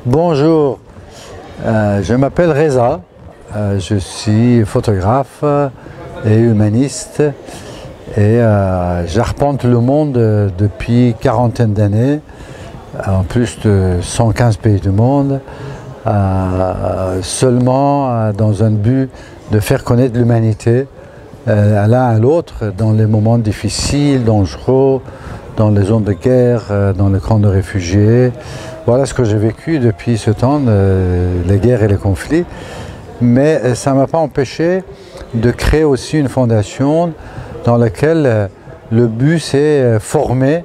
Bonjour, je m'appelle Reza, je suis photographe et humaniste et j'arpente le monde depuis quarantaine d'années, en plus de 115 pays du monde, seulement dans un but de faire connaître l'humanité à l'un à l'autre dans les moments difficiles, dangereux, dans les zones de guerre, dans les camps de réfugiés. Voilà ce que j'ai vécu depuis ce temps, les guerres et les conflits. Mais ça ne m'a pas empêché de créer aussi une fondation dans laquelle le but c'est former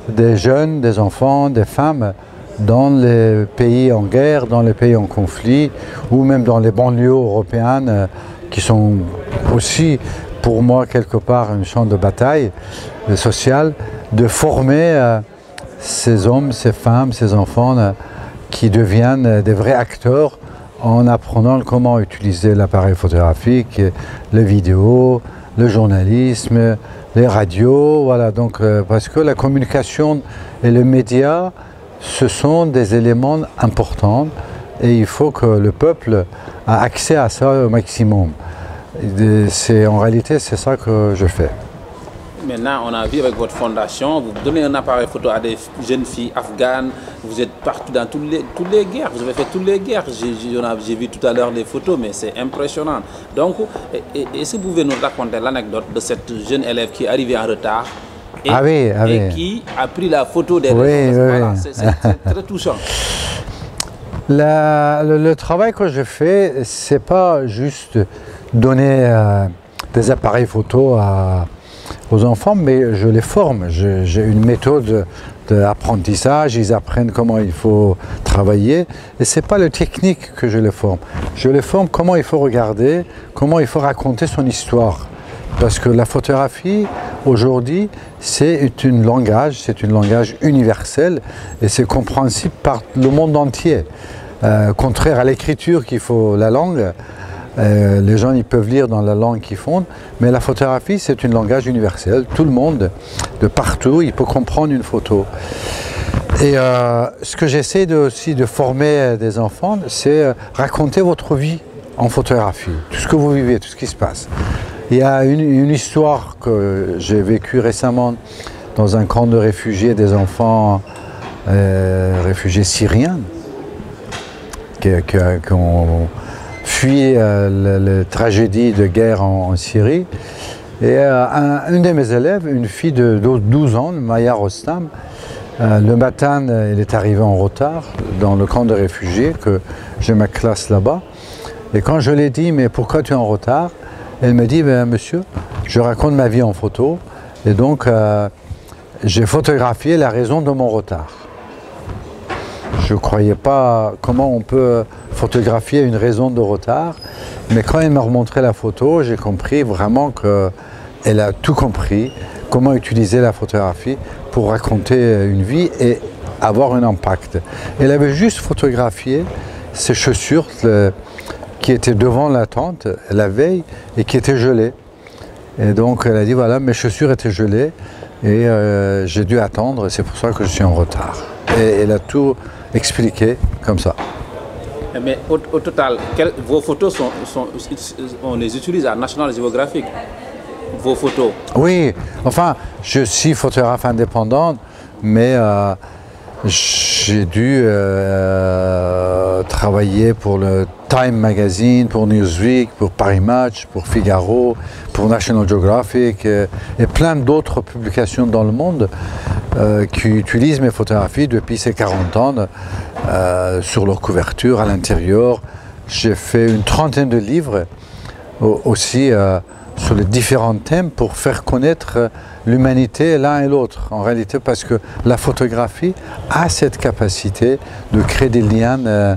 des jeunes, des enfants, des femmes dans les pays en guerre, dans les pays en conflit ou même dans les banlieues européennes qui sont aussi pour moi quelque part un champ de bataille sociale, de former ces hommes, ces femmes, ces enfants qui deviennent des vrais acteurs en apprenant comment utiliser l'appareil photographique, les vidéos, le journalisme, les radios, voilà. Donc, parce que la communication et les médias, ce sont des éléments importants et il faut que le peuple ait accès à ça au maximum. En réalité, c'est ça que je fais. Maintenant, on a vu avec votre fondation, vous donnez un appareil photo à des jeunes filles afghanes, vous êtes partout dans toutes les guerres, vous avez fait toutes les guerres. J'ai vu tout à l'heure des photos, mais c'est impressionnant. Donc, est-ce que vous pouvez nous raconter l'anecdote de cette jeune élève qui est arrivée en retard et qui a pris la photo des voilà, c'est très touchant. Le travail que je fais, c'est pas juste donner des appareils photo aux enfants, mais je les forme. J'ai une méthode d'apprentissage, ils apprennent comment il faut travailler. Et ce n'est pas le technique que je les forme. Je les forme comment il faut regarder, comment il faut raconter son histoire. Parce que la photographie, aujourd'hui, c'est un langage universel et c'est compréhensible par le monde entier. Contraire à l'écriture qu'il faut la langue, les gens ils peuvent lire dans la langue qu'ils font, mais la photographie c'est un langage universel. Tout le monde, de partout, il peut comprendre une photo. Et ce que j'essaie aussi de former des enfants, c'est raconter votre vie en photographie, tout ce que vous vivez, tout ce qui se passe. Il y a une histoire que j'ai vécue récemment dans un camp de réfugiés, des enfants réfugiés syriens qui ont fui la tragédie de guerre en Syrie. Et une de mes élèves, une fille de 12 ans, Maya Rostam, le matin, elle est arrivée en retard dans le camp de réfugiés, que j'ai ma classe là-bas. Et quand je lui ai dit, mais pourquoi tu es en retard? Elle me dit, ben, monsieur, je raconte ma vie en photo. Et donc, j'ai photographié la raison de mon retard. Je ne croyais pas comment on peut photographier une raison de retard, mais quand elle m'a remontré la photo, j'ai compris vraiment qu'elle a tout compris, comment utiliser la photographie pour raconter une vie et avoir un impact. Elle avait juste photographié ses chaussures qui étaient devant la tente la veille et qui étaient gelées. Et donc elle a dit voilà, mes chaussures étaient gelées et j'ai dû attendre, c'est pour ça que je suis en retard. Et elle a tout expliqué comme ça. Mais au total, vos photos on les utilise à National Geographic, vos photos? Oui, enfin, je suis photographe indépendant, mais j'ai dû travailler pour le Time Magazine, pour Newsweek, pour Paris Match, pour Figaro, pour National Geographic et plein d'autres publications dans le monde qui utilisent mes photographies depuis ces 40 ans sur leur couverture, à l'intérieur. J'ai fait une trentaine de livres aussi sur les différents thèmes pour faire connaître l'humanité l'un et l'autre, en réalité, parce que la photographie a cette capacité de créer des liens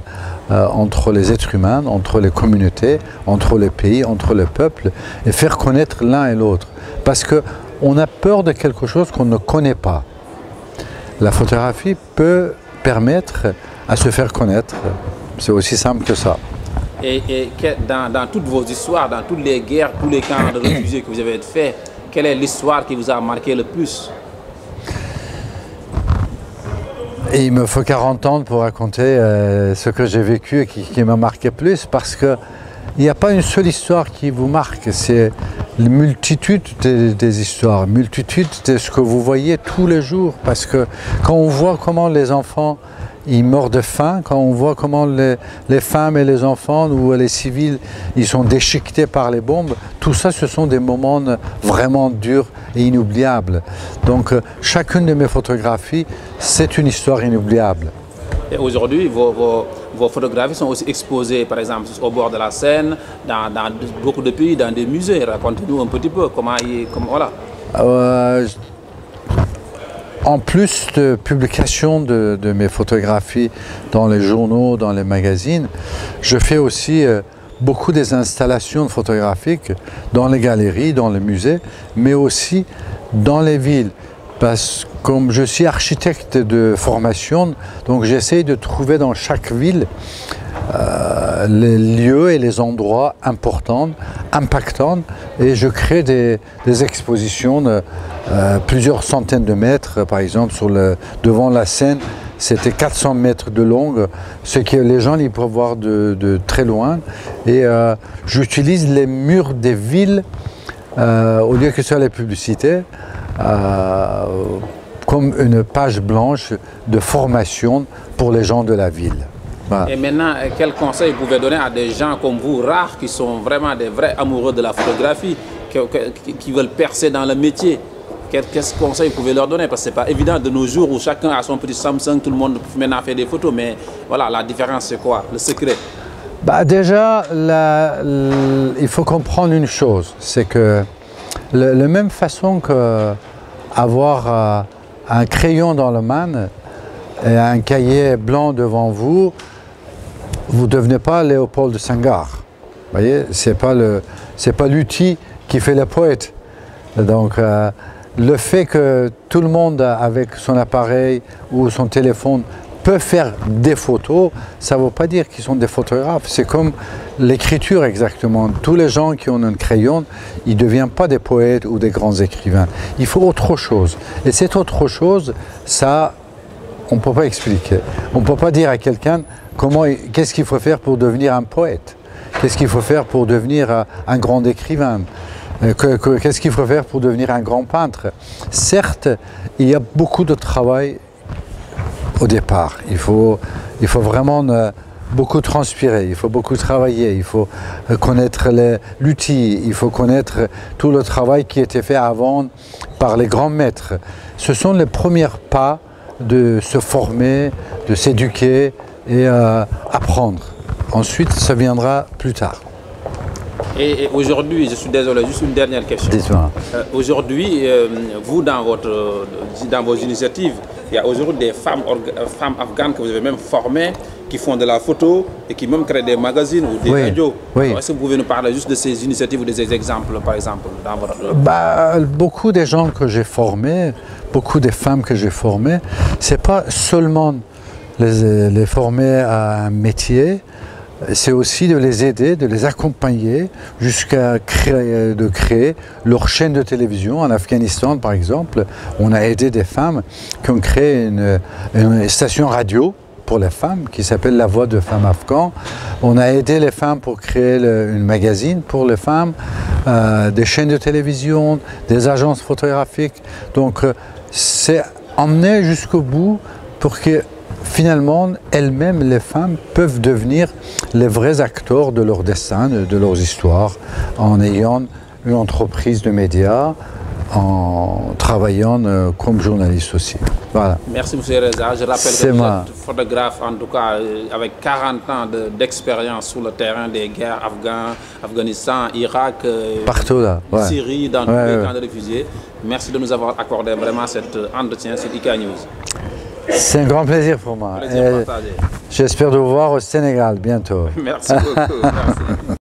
entre les êtres humains, entre les communautés, entre les pays, entre les peuples, et faire connaître l'un et l'autre. Parce qu'on a peur de quelque chose qu'on ne connaît pas. La photographie peut permettre à se faire connaître. C'est aussi simple que ça. Et dans toutes vos histoires, dans toutes les guerres, tous les camps de réfugiés que vous avez fait, quelle est l'histoire qui vous a marqué le plus? Et il me faut 40 ans pour raconter ce que j'ai vécu et qui m'a marqué plus, parce que il n'y a pas une seule histoire qui vous marque, c'est une multitude des histoires, une multitude de ce que vous voyez tous les jours. Parce que quand on voit comment les enfants ils meurent de faim, quand on voit comment les femmes et les enfants ou les civils ils sont déchiquetés par les bombes, tout ça ce sont des moments vraiment durs et inoubliables. Donc chacune de mes photographies c'est une histoire inoubliable. Et aujourd'hui, vos photographies sont aussi exposées, par exemple, au bord de la Seine, dans beaucoup de pays, dans des musées. Racontez-nous un petit peu comment voilà. En plus de publication de mes photographies dans les journaux, dans les magazines, je fais aussi beaucoup des installations photographiques dans les galeries, dans les musées, mais aussi dans les villes. Parce que comme je suis architecte de formation, donc j'essaie de trouver dans chaque ville les lieux et les endroits importants, impactants, et je crée des expositions de plusieurs centaines de mètres. Par exemple, devant la Seine, c'était 400 mètres de long, ce que les gens ils peuvent voir de très loin. Et j'utilise les murs des villes, au lieu que ce soit les publicités, comme une page blanche de formation pour les gens de la ville. Voilà. Et maintenant, quel conseil vous pouvez donner à des gens comme vous, rares, qui sont vraiment des vrais amoureux de la photographie, qui veulent percer dans le métier? Quel conseil vous pouvez leur donner? Parce que ce n'est pas évident de nos jours où chacun a son petit Samsung, tout le monde maintenant fait des photos, mais voilà, la différence c'est quoi? Le secret? Bah déjà, il faut comprendre une chose, c'est que la même façon qu'avoir un crayon dans la main et un cahier blanc devant vous, vous ne devenez pas Léopold de Senghar. Vous voyez, ce n'est pas l'outil qui fait le poète. Donc, le fait que tout le monde avec son appareil ou son téléphone peut faire des photos, ça ne veut pas dire qu'ils sont des photographes. C'est comme l'écriture exactement. Tous les gens qui ont un crayon, ils ne deviennent pas des poètes ou des grands écrivains. Il faut autre chose. Et cette autre chose, ça, on ne peut pas expliquer. On ne peut pas dire à quelqu'un qu'est-ce qu'il faut faire pour devenir un poète, qu'est-ce qu'il faut faire pour devenir un grand écrivain, qu'est-ce qu'il faut faire pour devenir un grand peintre. Certes, il y a beaucoup de travail au départ. Il faut vraiment beaucoup transpirer, il faut beaucoup travailler, il faut connaître l'outil, il faut connaître tout le travail qui a été fait avant par les grands maîtres. Ce sont les premiers pas de se former, de s'éduquer et apprendre. Ensuite, ça viendra plus tard. Et aujourd'hui, je suis désolé, juste une dernière question. Dites-moi. Aujourd'hui, vous, dans vos initiatives, il y a aujourd'hui des femmes afghanes que vous avez même formées, qui font de la photo et qui même créent des magazines ou des radios. Oui. Est-ce que vous pouvez nous parler juste de ces initiatives ou des exemples, par exemple, dans votre... Beaucoup des gens que j'ai formés, beaucoup des femmes que j'ai formées, ce n'est pas seulement les former à un métier, c'est aussi de les aider, de les accompagner jusqu'à créer leur chaîne de télévision. En Afghanistan, par exemple, on a aidé des femmes qui ont créé une station radio pour les femmes qui s'appelle La Voix de femmes afghanes. On a aidé les femmes pour créer une magazine pour les femmes, des chaînes de télévision, des agences photographiques. Donc c'est emmené jusqu'au bout pour que finalement, elles-mêmes, les femmes, peuvent devenir les vrais acteurs de leur destin, de leurs histoires, en ayant une entreprise de médias, en travaillant comme journaliste aussi. Voilà. Merci, M. Reza. Je rappelle que vous êtes photographe, en tout cas, avec 40 ans d'expérience sur le terrain des guerres Afghanistan, Irak, partout là. Syrie, dans tous les camps de réfugiés. Merci de nous avoir accordé vraiment cet entretien sur IK News. C'est un grand plaisir pour moi. J'espère de vous voir au Sénégal bientôt. Merci beaucoup. Merci.